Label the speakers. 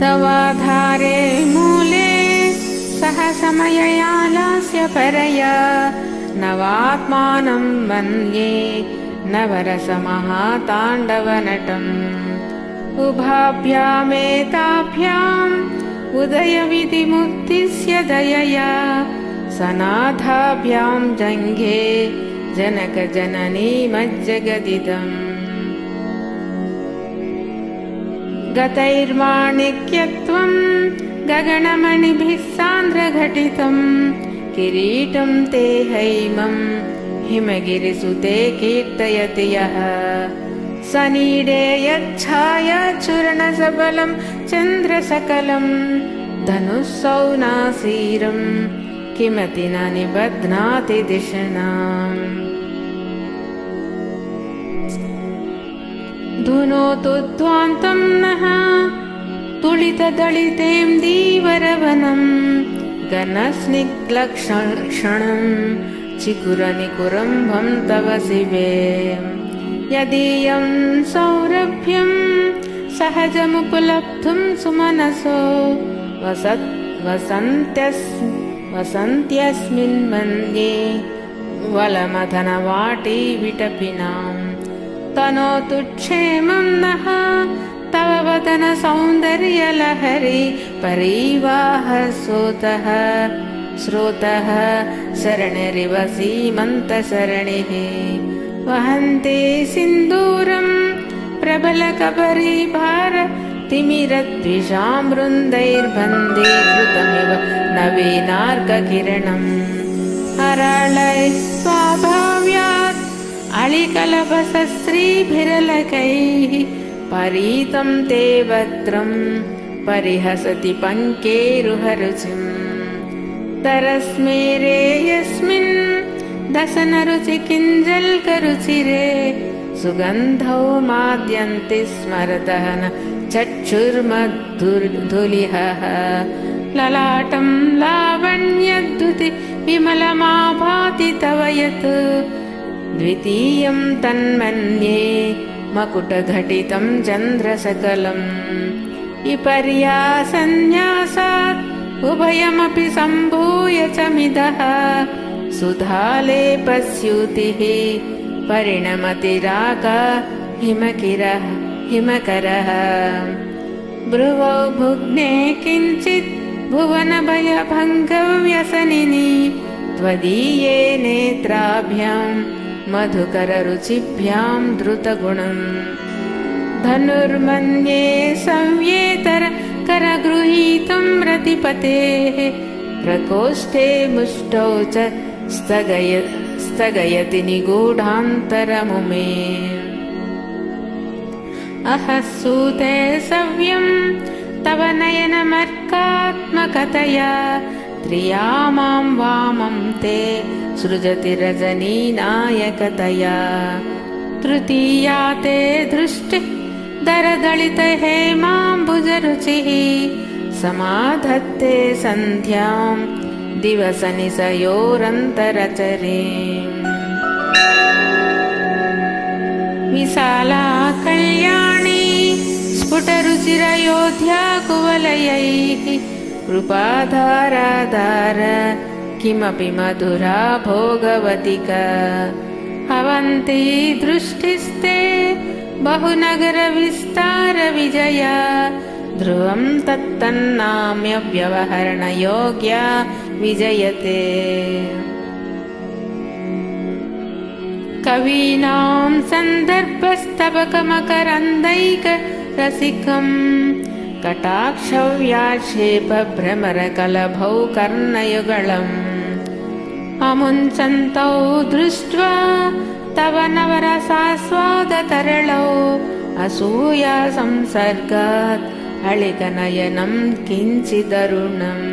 Speaker 1: तवाधारे मूले सह समययालास्य परया नवात्मानं मन्ये नवरसमहाताण्डवनटम् उभाभ्यामेताभ्याम् उदयविधिमुक्तिस्य दयया सनाथाभ्यां जङ्घे जनकजननी मज्जगदिदम् गतैर्माणिक्यत्वं गगनमणिभिः सान्द्रघटितं किरीटं ते हैमं हिमगिरिसुते कीर्तयति यः सनीडे यच्छायाचूर्णसबलं चन्द्रसकलं धनुःसौनासीरं किमति न निबध्नाति दिशनाम् धुनोतु ध्वान्तं नः तुलितदलितें दीवरवनं घनस्निग्धलक्षणं चिकुरनिकुरम्भं तव शिवे यदीयं सौरभ्यं सहजमुपलब्धुं सुमनसो वसन्त्यस्मिन् मन्ये वलमथनवाटी विटपिनाम् तनोतु क्षेमं नः तव वदन सौन्दर्यलहरी परिवाह स्रोतः शरणरिव सीमन्तसरणिः वहन्ते सिन्दूरं प्रबलकबरीभार तिमिरद्विषां वृन्दैर्बन्धीकृतमिव नवीनार्ककिरणम् अराळैः स्वाभाव्यात् अळिकलभसश्रीभिरलकैः परीतं ते वक्त्रं परिहसति पङ्केरुहरुचिं तरस्मेरे यस्मिन् दशनरुचिकिञ्जल्करुचिरे सुगन्धौ माद्यन्ति स्मरतः न चक्षुर्मधुलिहः ललाटं लावण्यद्युति विमलमाभाति तव यत् द्वितीयं तन्मन्ये मकुटघटितं चन्द्रसकलम् विपर्यासन्न्यासात् उभयमपि सम्भूय च मिदः सुधालेपस्यूतिः परिणमतिराका हिमकरः भ्रुवौ भुग्ने किञ्चित् भुवनभयभङ्गव्यसनिनि त्वदीये नेत्राभ्यां मधुकररुचिभ्यां धृतगुणम् धनुर्मन्ये संव्येतर करगृहीतं रतिपतेः प्रकोष्ठे मुष्टौ च स्थगयति निगूढान्तरमुमे अहसूते सव्यं तव नयनमर्कात्मकतया त्रियामां वामं ते सृजति रजनीनायकतया तृतीया ते दृष्टिः दरदलितहेमाम्बुजरुचिः समाधत्ते सन्ध्यां दिवसनिशयोरन्तरचरीम् विशाला कल्याणी स्फुटरुचिरयोध्या कुवलयैः कृपाधाराधार किमपि मधुरा भोगवतिका हवन्ती दृष्टिस्ते बहुनगरविस्तारविजया ध्रुवं तत्तन्नाम्यव्यवहरणयोग्या विजयते कवीनां सन्दर्भस्तबकमकरन्दैकरसिकम् कटाक्षव्याक्षेपभ्रमरकलभौ कर्णयुगलम् अमुञ्चन्तौ दृष्ट्वा तव नवरसास्वादतरलौ असूया संसर्गात् अळिकनयनं किञ्चिदरुणम्